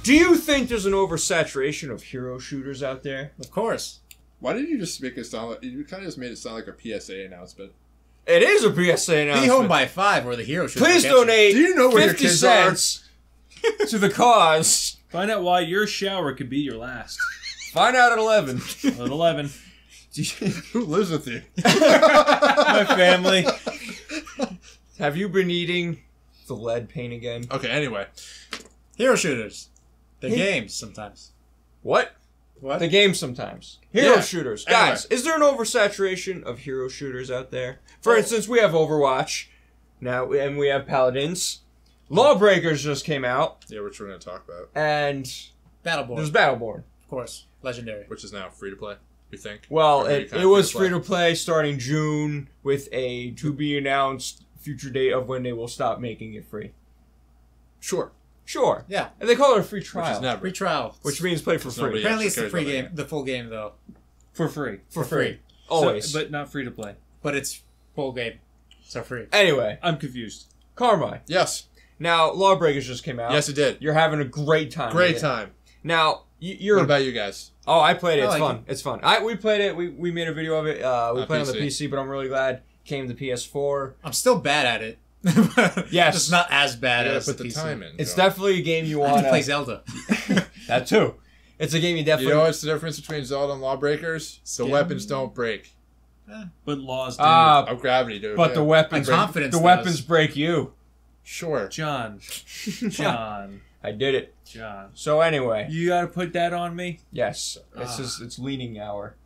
Do you think there's an oversaturation of hero shooters out there? Of course. Why did you just make it sound like... You kind of just made it sound like a PSA announcement. It is a PSA announcement. Be home by 5 or the hero shooters. Please donate Do you know where 50 your kids cents to the cause. Find out why your shower could be your last. Find out at 11. At 11. Who lives with you? My family. Have you been eating the lead paint again? Okay, anyway. Hero shooters. They're games sometimes. What? What? The game sometimes. Hero Yeah. shooters. Anyway. Guys, is there an oversaturation of hero shooters out there? For instance, we have Overwatch now, and we have Paladins. Lawbreakers just came out, Yeah, which we're going to talk about. and Battleborn. there's Battleborn. Of course. Legendary. Which is now free to play, we think. Well, Or maybe it kind of was free-to-play. free to play starting June with a to-be-announced future date of when they will stop making it free. Sure. Sure. Yeah. And they call it a free Which trial. is never. Free trial. Which means play for free. nobody- Apparently it's the cares free about game. that. The full game, though. For free. For free. Always. So, but not free to play. But it's full game. So free. Anyway, I'm confused. Carmine. Yes. Now, Lawbreakers just came out. Yes, it did. You're having a great time. Great with it. time. Now, you're... What about you guys? Oh, I played it. I It's like fun. It's fun. We played it. We made a video of it. We played on the PC. PC, but I'm really glad it came to PS4. I'm still bad at it. Yes. Just not as bad You gotta as put the the PC. time in. It's Joe. definitely a game you I want can play Zelda. That too. It's a game you You definitely... know what's the difference between Zelda and Lawbreakers? The Skin. weapons don't break. But laws do. Of gravity, dude. but yeah. the weapons... My confidence The does. weapons break you. Sure. John. John. I did it. John. So anyway, You gotta put that on me? yes. It's leaning hour.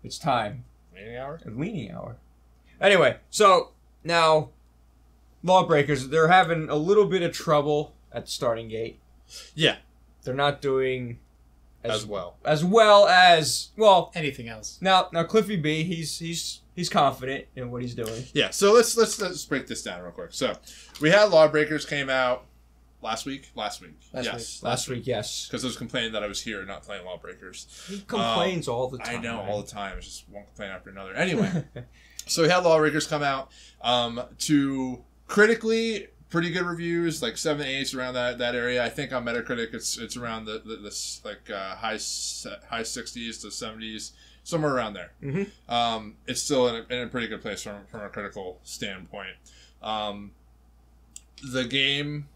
It's time. Any hour? A leaning hour. Anyway, so now Lawbreakers, they're having a little bit of trouble at the starting gate. Yeah. They're not doing As well. well. Anything else. Now Cliffy B, he's confident in what he's doing. Yeah, so let's break this down real quick. So, we had Lawbreakers came out last week. Last week. Last week, yes. Because I was complaining that I was here not playing Lawbreakers. He complains all the time. I know, all the time. It's just one complaint after another. Anyway, so we had Lawbreakers come out to critically pretty good reviews, like 7 8s around that area. I think on Metacritic it's around the high 60s to 70s, somewhere around there. Mm-hmm. It's still in a pretty good place from a critical standpoint. The game,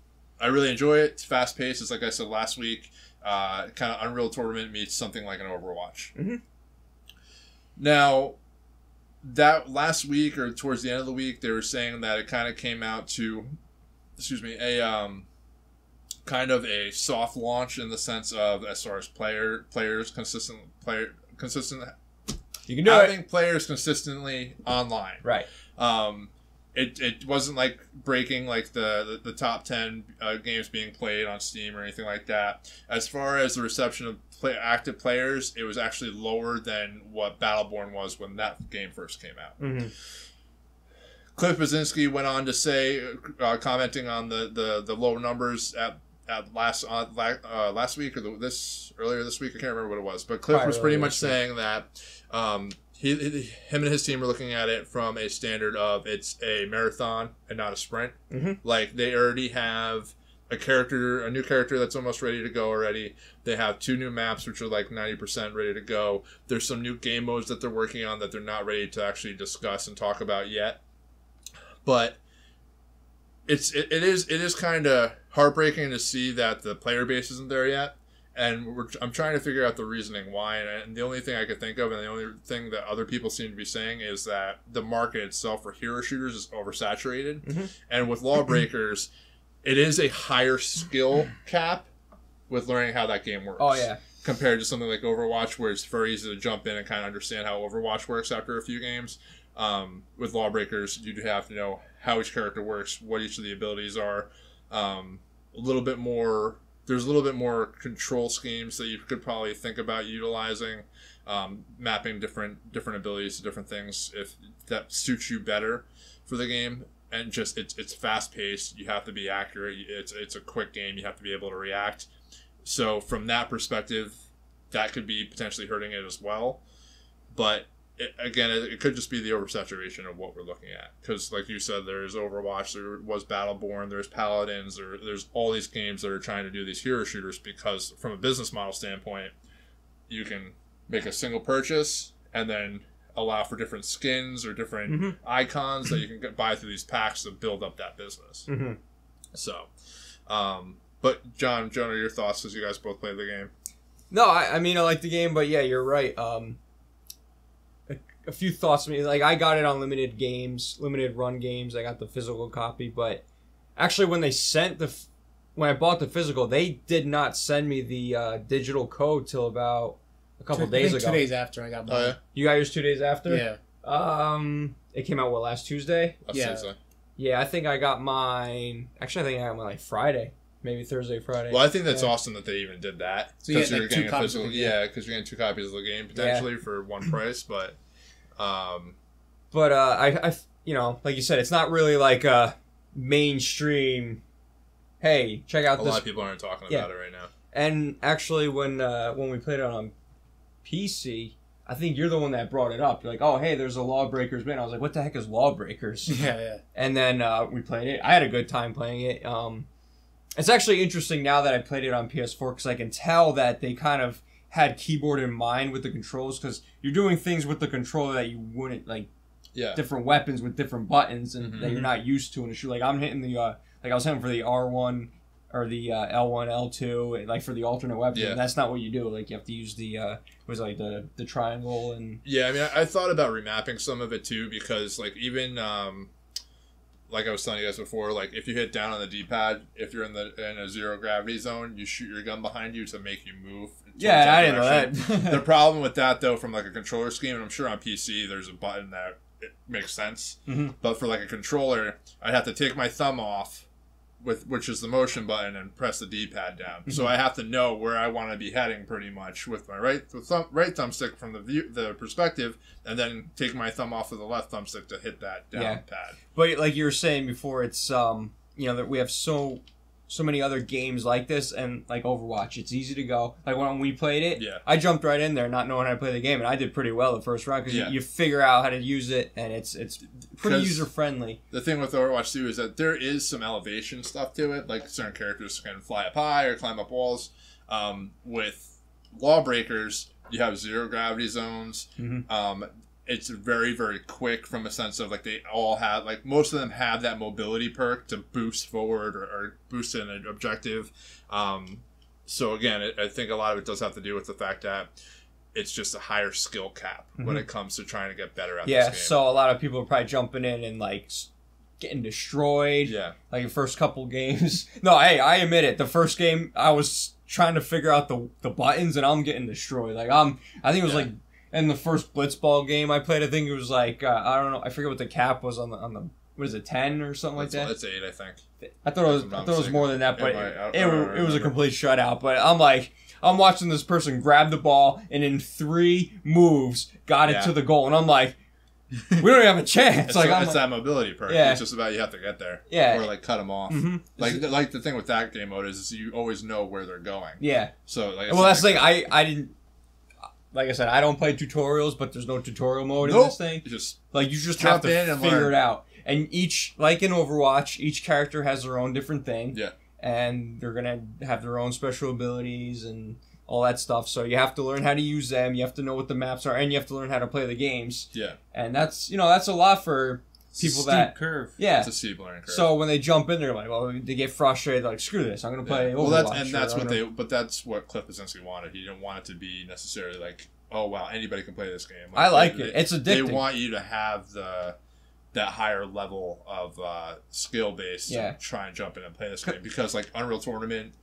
I really enjoy it. It's fast paced. It's like I said last week, kind of Unreal Tournament meets something like an Overwatch. Mm-hmm. Now, that last week or towards the end of the week, they were saying that it kind of came out to, a kind of a soft launch in the sense of as far as consistent. You can do having it. players consistently online. Right. It wasn't like breaking like the top 10 games being played on Steam or anything like that. As far as the reception of active players, it was actually lower than what Battleborn was when that game first came out. Mm-hmm. Cliff Basinski went on to say, commenting on the low numbers at last week or earlier this week, I can't remember what it was, but Cliff was pretty much saying that him and his team are looking at it from a standard of it's a marathon and not a sprint. Mm-hmm. Like they already have a new character that's almost ready to go already. They have 2 new maps which are like 90% ready to go. There's some new game modes that they're working on that they're not ready to actually discuss and talk about yet. But it is kind of heartbreaking to see that the player base isn't there yet. And I'm trying to figure out the reasoning why. And the only thing I could think of, and the only thing that other people seem to be saying, is that the market itself for hero shooters is oversaturated. Mm-hmm. And with Lawbreakers, it is a higher skill cap with learning how that game works. Oh, yeah. Compared to something like Overwatch, where it's very easy to jump in and kind of understand how Overwatch works after a few games. With Lawbreakers, you do have to know how each character works, what each of the abilities are. There's a little bit more control schemes that you could probably think about utilizing, mapping different abilities to different things if that suits you better for the game. And just it's fast paced. You have to be accurate. It's a quick game. You have to be able to react. So from that perspective, that could be potentially hurting it as well. But it could just be the oversaturation of what we're looking at. Because, like you said, there's Overwatch, there was Battleborn, there's Paladins, there's all these games that are trying to do these hero shooters because, from a business model standpoint, you can make a single purchase and then allow for different skins or different icons that you can buy through these packs to build up that business. So, but John, are your thoughts as you guys both played the game? No, I mean, I like the game, but yeah, you're right. A few thoughts to me. Like, I got it on limited run games. I got the physical copy, but actually when I bought the physical, they did not send me the digital code till about a couple days ago. 2 days after I got mine. Oh, yeah? You got yours 2 days after? Yeah. It came out, last Tuesday? Tuesday. Yeah, I think I got mine... Actually, I think I got mine, like, Friday. Maybe Thursday, Friday. Well, I think that's awesome that they even did that. So you get, like, 2 copies of the game. Yeah, because you're getting 2 copies of the game, potentially, for one price, but... I you know, like you said, it's not really like a mainstream, hey, check out a this. lot of people aren't talking about it right now. And actually, when we played it on PC, I think you're the one that brought it up. You're like, oh, hey, there's a Lawbreakers win. I was like, what the heck is Lawbreakers? Yeah. And then we played it. I had a good time playing it. It's actually interesting now that I played it on PS4 because I can tell that they kind of had keyboard in mind with the controls, because you're doing things with the controller that you wouldn't, like, different weapons with different buttons and that you're not used to in a shoot. Like, I'm hitting the like I was hitting for the R1 or the L1, L2, like for the alternate weapon. Yeah. That's not what you do. Like, you have to use the the triangle and... Yeah, I mean, I thought about remapping some of it too, because, like, even like I was telling you guys before, like, if you hit down on the D-pad, if you're in a zero gravity zone, you shoot your gun behind you to make you move. Yeah, I didn't know that. The problem with that, though, from like a controller scheme, and I'm sure on PC there's a button that it makes sense, but for like a controller, I'd have to take my thumb off, which is the motion button, and press the D-pad down. So I have to know where I want to be heading pretty much with my right thumbstick from the perspective, and then take my thumb off of the left thumbstick to hit that down pad. But like you were saying before, it's you know, that we have so many other games like this, and like Overwatch, it's easy to go. Like when we played it, I jumped right in there not knowing how to play the game, and I did pretty well the first round because you figure out how to use it, and it's pretty user friendly. The thing with Overwatch 2 is that there is some elevation stuff to it, like certain characters can fly up high or climb up walls. With Lawbreakers, you have zero gravity zones. It's very, very quick from a sense of, like, they all have, like, most of them have that mobility perk to boost forward or boost in an objective. So, again, I think a lot of it does have to do with the fact that it's just a higher skill cap when it comes to trying to get better at this game. Yeah, so a lot of people are probably jumping in and, like, getting destroyed. Yeah. Like, the first couple games. No, hey, I admit it. The first game, I was trying to figure out the buttons, and I'm getting destroyed. Like, I think it was, like... In the first Blitzball game I played, I think it was like, I don't know, I forget what the cap was on the what is it, 10 or something like that? That's 8, I think. I thought it was more than that, but it was a complete shutout. But I'm watching this person grab the ball and in 3 moves got it to the goal, and I'm like, we don't even have a chance. It's that mobility perk. Yeah. It's just about you have to get there. Yeah. Or like cut them off. Like the thing with that game mode is you always know where they're going. Yeah. So like. Well, that's the thing. I didn't. Like I said, I don't play tutorials, but there's no tutorial mode in this thing. You just have to figure it out. And like in Overwatch, each character has their own different thing. Yeah. And they're gonna have their own special abilities and all that stuff. So you have to learn how to use them. You have to know what the maps are, and you have to learn how to play the games. Yeah. And that's a lot for people that curve. Yeah. It's a steep learning curve. So when they jump in, they're like, well, they get frustrated. They're like, screw this, I'm gonna play Overwatch. That's what Cliff essentially wanted. He didn't want it to be necessarily like, oh wow, anybody can play this game. Like, I like it. It's addicting. They want you to have that higher level of skill base to try and jump in and play this game, because like Unreal Tournament,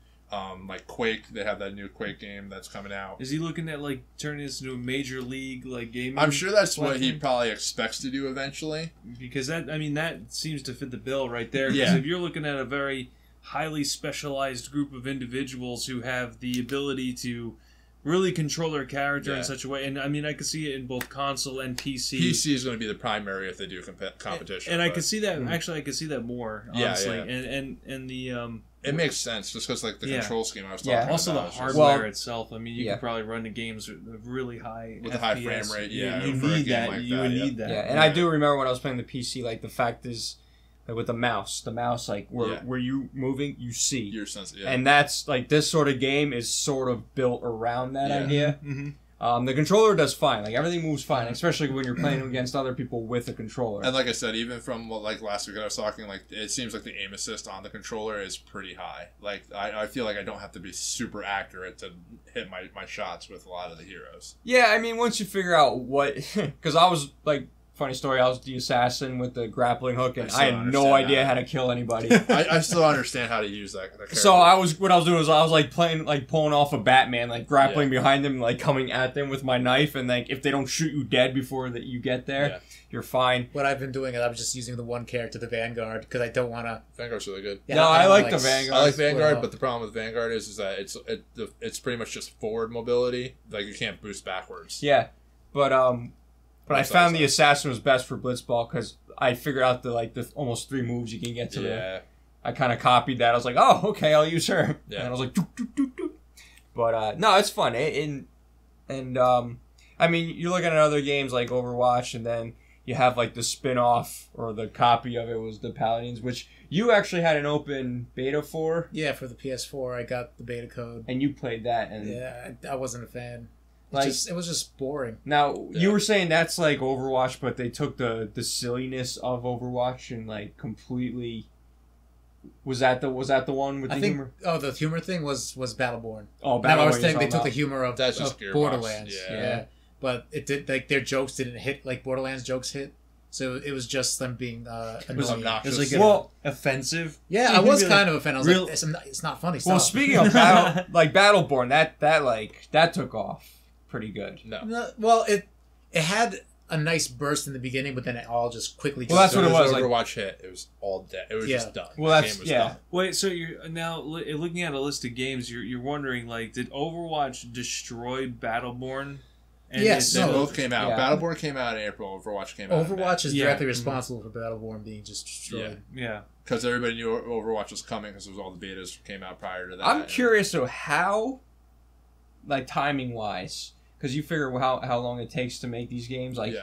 like Quake, they have that new Quake game that's coming out. Is he looking at like turning this into a major league like gaming? I'm sure that's what he probably expects to do eventually. Because that seems to fit the bill right there. Because if you're looking at a very highly specialized group of individuals who have the ability to really control their character in such a way. And I mean, I could see it in both console and PC. PC is going to be the primary if they do competition. And I could see that. Actually, I could see that more. Honestly, and the it makes sense just because like the control scheme I was talking about. Also the hardware itself. I mean, you could probably run the games with really high with a high frame rate. Yeah, you need that. Like you would need that. Yeah, and I do remember when I was playing the PC. Like the fact is, like with the mouse like where you moving, you see. Your sense, and that's like this sort of game is sort of built around that idea. Mm-hmm. The controller does fine. Like everything moves fine, especially when you're playing against other people with a controller. And like I said, even from like last week I was talking, like it seems like the aim assist on the controller is pretty high. Like I feel like I don't have to be super accurate to hit my shots with a lot of the heroes. Yeah, I mean once you figure out what, because I was like. Funny story, I was the assassin with the grappling hook, and I had no idea how to kill anybody. I still understand how to use that character. So what I was doing was I was like pulling off a Batman, like grappling behind them, like coming at them with my knife, and like if they don't shoot you dead before that you get there, you're fine. What I've been doing is I'm just using the one character, the Vanguard, because I don't want to... Vanguard's really good. Yeah, no, I like the Vanguard. I like Vanguard, but the problem with Vanguard is that it's pretty much just forward mobility. Like you can't boost backwards. Yeah, but I found the assassin was best for blitzball because I figured out the almost 3 moves you can get to the. I kind of copied that. I was like, oh, okay, I'll use her. Yeah. And I was like, doop, doop, doop, doop. But no, it's fun. I mean, you're looking at other games like Overwatch, and then you have like the spin-off or the copy of it was the Paladins, which you actually had an open beta for. Yeah, for the PS4, I got the beta code, and you played that. And yeah, I wasn't a fan. Like, it was just boring. Now, you were saying that's like Overwatch, but they took the silliness of Overwatch and like completely... Was that the one with the humor? Oh, the humor thing was Battleborn. Oh, Battleborn. No, I was saying they took the humor of Gearbox. Borderlands. Yeah. But it did, like, their jokes didn't hit like Borderlands jokes hit. So it was just them being annoying. It was obnoxious. It was like offensive. Yeah, I was kind of offended. I was like, it's not funny. Stop. Well, speaking of Battleborn, that took off pretty good. No. Well, it had a nice burst in the beginning, but then it all just quickly. Well, that's what it was. Overwatch hit. It was all dead. It was just done. Well, that's done. Wait, so you're now looking at a list of games. You're wondering, like, did Overwatch destroy Battleborn? And yes, they both came out. Yeah. Battleborn came out in April. Overwatch came out. Overwatch is directly responsible for Battleborn being just destroyed. Yeah. Because everybody knew Overwatch was coming because all the betas came out prior to that. I'm curious though how, like timing wise, because you figure how long it takes to make these games. Like,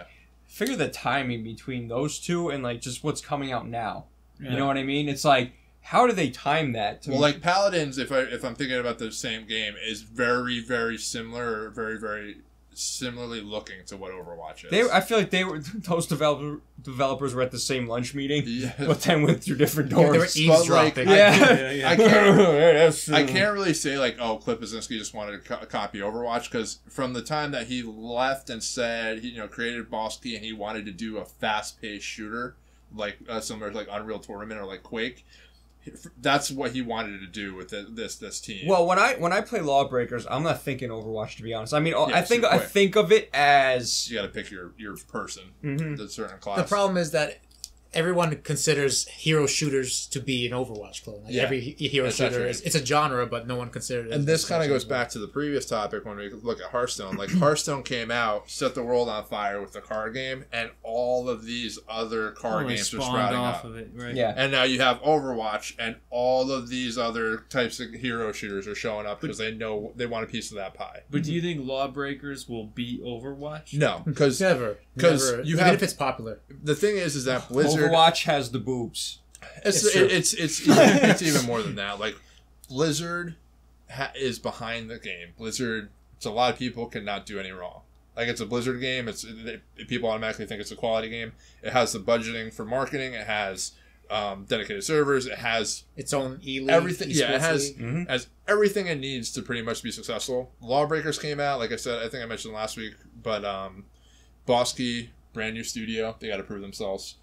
figure the timing between those two and like just what's coming out now. Yeah. You know what I mean? It's like, how do they time that? Like Paladins, if I'm thinking about the same game, is very very similar, or very very similarly looking to what Overwatch is. I feel like those developers were at the same lunch meeting, but then went through different doors. They were eavesdropping. I can't really say like, oh, Cliff Bleszinski just wanted to copy Overwatch, because from the time that he left and said he created Bosky and he wanted to do a fast-paced shooter like similar to like Unreal Tournament or like Quake. That's what he wanted to do with this team. Well, when I play Lawbreakers, I'm not thinking Overwatch, to be honest. I mean, I think of it as you got to pick your person, the certain class. The problem is that everyone considers hero shooters to be an Overwatch clone. Like every hero shooter it's a genre, but no one considers it. And this kind of goes back to the previous topic when we look at Hearthstone. Like Hearthstone came out, set the world on fire with the card game, and all of these other card games are sprouting off of it, right? Yeah. And now you have Overwatch, and all of these other types of hero shooters are showing up because they know they want a piece of that pie. But do you think Lawbreakers will beat Overwatch? No, because never. Even if it's popular. The thing is that Blizzard. Overwatch has the boobs. It's even more than that. Like Blizzard is behind the game. Blizzard, a lot of people cannot do any wrong. Like it's a Blizzard game. People automatically think it's a quality game. It has the budgeting for marketing. It has dedicated servers. It has its own e-league. Everything. Yeah, it has everything it needs to pretty much be successful. Lawbreakers came out. Like I said, I think I mentioned last week, but Bosky, brand new studio. They got to prove themselves.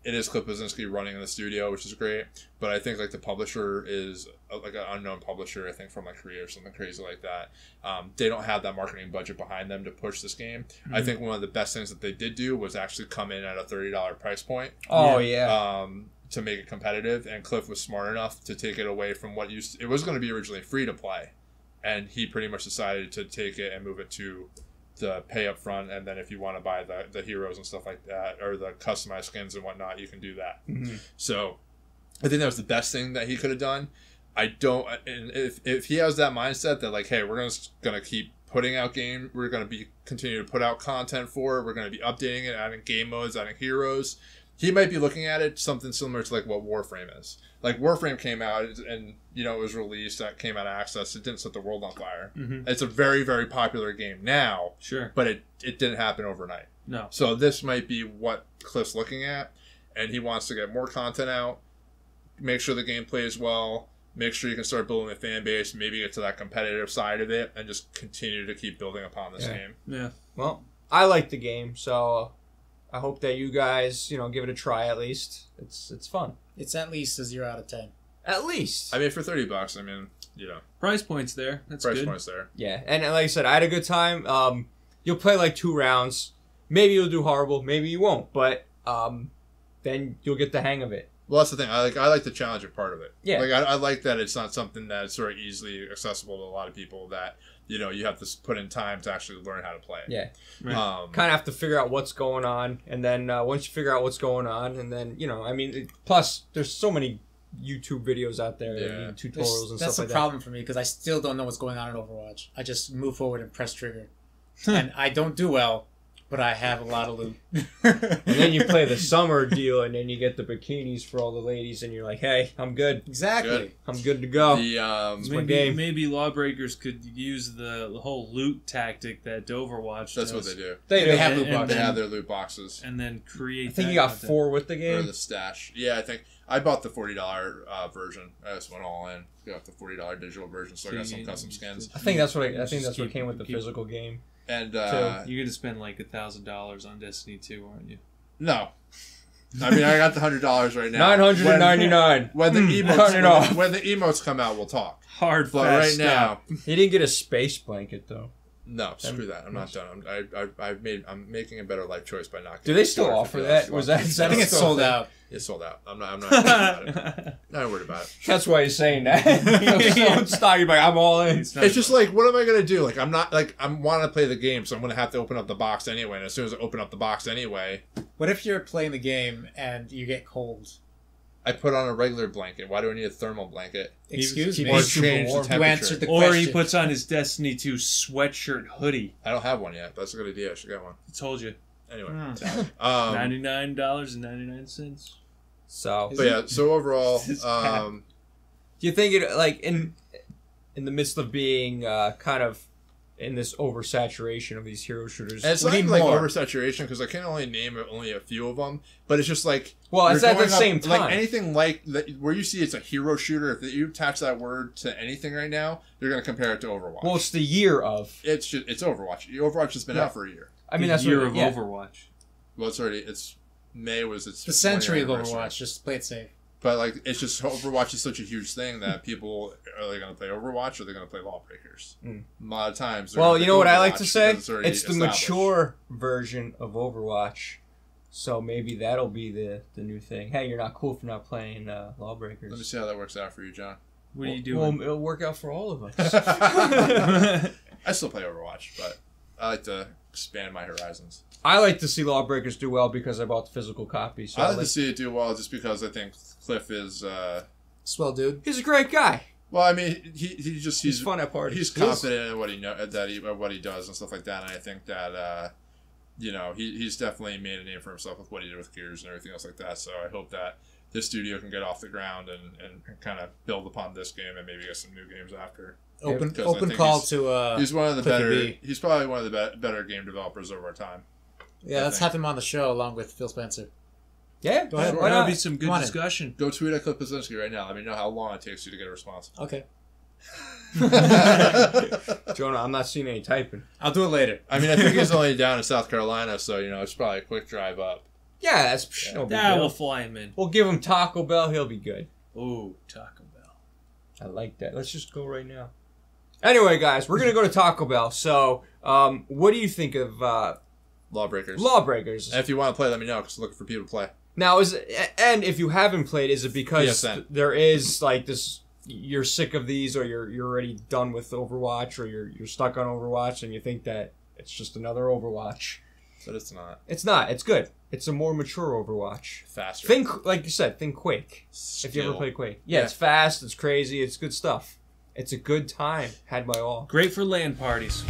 It is Cliff Bleszinski running in the studio, which is great, but I think like the publisher is like an unknown publisher, I think from like Korea or something crazy like that. They don't have that marketing budget behind them to push this game. I think one of the best things that they did do was actually come in at a $30 price point. Oh yeah. To make it competitive, and Cliff was smart enough to take it away from what it was going to be originally free to play, and he pretty much decided to take it and move it to the pay up front, and then if you want to buy the heroes and stuff like that, or the customized skins and whatnot, you can do that. So I think that was the best thing that he could have done. I don't, and if he has that mindset that like, hey, we're gonna keep putting out game, we're gonna continue to put out content for it, we're gonna be updating it, adding game modes, adding heroes, he might be looking at it something similar to like what Warframe is. Like Warframe came out and it was released, that came out of access. It didn't set the world on fire. It's a very, very popular game now. Sure. But it didn't happen overnight. No. So this might be what Cliff's looking at, and he wants to get more content out, make sure the game plays well, make sure you can start building a fan base, maybe get to that competitive side of it, and just continue to keep building upon this game. Yeah. Well, I like the game, so I hope that you guys, give it a try at least. It's fun. It's at least a 0 out of 10. At least. I mean, for $30, I mean, price point's there. That's good. Price point's there. Yeah, and like I said, I had a good time. You'll play like 2 rounds. Maybe you'll do horrible. Maybe you won't. But then you'll get the hang of it. Well, that's the thing. I like the challenging part of it. Yeah. Like I like that it's not something that's sort of easily accessible to a lot of people. That you have to put in time to actually learn how to play. Yeah. Right. Kind of have to figure out what's going on, and then once you figure out what's going on, and then plus there's so many YouTube videos out there, and tutorials and stuff like that. That's a problem for me because I still don't know what's going on in Overwatch. I just move forward and press trigger, and I don't do well. But I have a lot of loot. And then you play the summer deal, and then you get the bikinis for all the ladies, and you're like, hey, I'm good. Exactly. Good. I'm good to go. Maybe Lawbreakers could use the whole loot tactic that Overwatch That's does. what they do. They have loot boxes. They have their loot boxes. And then create I think you got content. 4 with the Or game. the stash. Yeah, I think I bought the $40 version. I just went all in. Got the $40 digital version, so I got some custom skins. I think that's what came with the physical game. And you're gonna spend like $1,000 on Destiny 2, aren't you? No. I mean, I got the $100 right now. $999. When the emotes when the emotes come out, we'll talk. Hard, but fast right now, he didn't get a space blanket though. No, screw that. I'm not done. I'm making a better life choice by not. Do they still offer that? Was that? I think it's sold out. It's sold out. I'm not worried about it. Not worried about it. That's why he's saying that. Don't stop. You're like, I'm all in. It's just like, what am I gonna do? Like, I'm not like I'm wanting to play the game, so I'm gonna have to open up the box anyway. And as soon as I open up the box anyway, what if you're playing the game and you get cold? I put on a regular blanket. Why do I need a thermal blanket? Excuse me. Or change the temperature. You answered the or question. he puts on his Destiny 2 sweatshirt hoodie. I don't have one yet. That's a good idea. I should get one. I told you. Anyway, $99.99. So, but yeah. So overall, do you think it like in the midst of being kind of in this oversaturation of these hero shooters? And it's not even like oversaturation because I can only name only a few of them, but it's just like it's at the same time. Like anything like that, where you see it's a hero shooter. If you attach that word to anything right now, you're going to compare it to Overwatch. Well, it's the year of. It's Overwatch. Overwatch has been out for a year. I mean, that's the year of Overwatch. Well, it's May was its the century of Overwatch. Just play it safe. But like, it's just Overwatch is such a huge thing that people are they going to play Overwatch or they're going to play Lawbreakers? A lot of times. Well, you know what I like to say? It's the mature version of Overwatch. So maybe that'll be the new thing. Hey, you're not cool for not playing Lawbreakers. Let me see how that works out for you, John. What are you doing? Well, it'll work out for all of us. I still play Overwatch, but I like to expand my horizons. I like to see Lawbreakers do well because I bought the physical copy. So I like to see it do well just because I think Cliff is swell dude. He's a great guy. Well, I mean, he's fun at parties. He's confident in what he what he does and stuff like that. And I think that he's definitely made a name for himself with what he did with Gears and everything else like that. So I hope that this studio can get off the ground and kind of build upon this game and maybe get some new games after. Open call to he's one of the better. B. He's probably one of the better game developers over our time. Yeah, let's have him on the show along with Phil Spencer. Yeah, go ahead. Sure. That'll be some good discussion. Go tweet at Cliff Pazinski right now. Let me know how long it takes you to get a response. Okay. Jonah, I'm not seeing any typing. I'll do it later. I mean, I think he's only down in South Carolina, so it's probably a quick drive up. Yeah, that's no big deal. We'll fly him in. We'll give him Taco Bell. He'll be good. Ooh, Taco Bell. I like that. Let's just go right now. Anyway, guys, we're gonna go to Taco Bell. So, what do you think of Lawbreakers? Lawbreakers. And if you want to play, let me know because I'm looking for people to play. Now, and if you haven't played, is it because there is like this you're sick of these, or you're already done with Overwatch, or you're stuck on Overwatch, and you think that it's just another Overwatch. But it's not. It's not. It's good. It's a more mature Overwatch. Faster. Think, like you said, think Quake. Skill. If you ever played Quake. Yeah, it's fast, it's crazy, it's good stuff. It's a good time. Had my all. Great for LAN parties.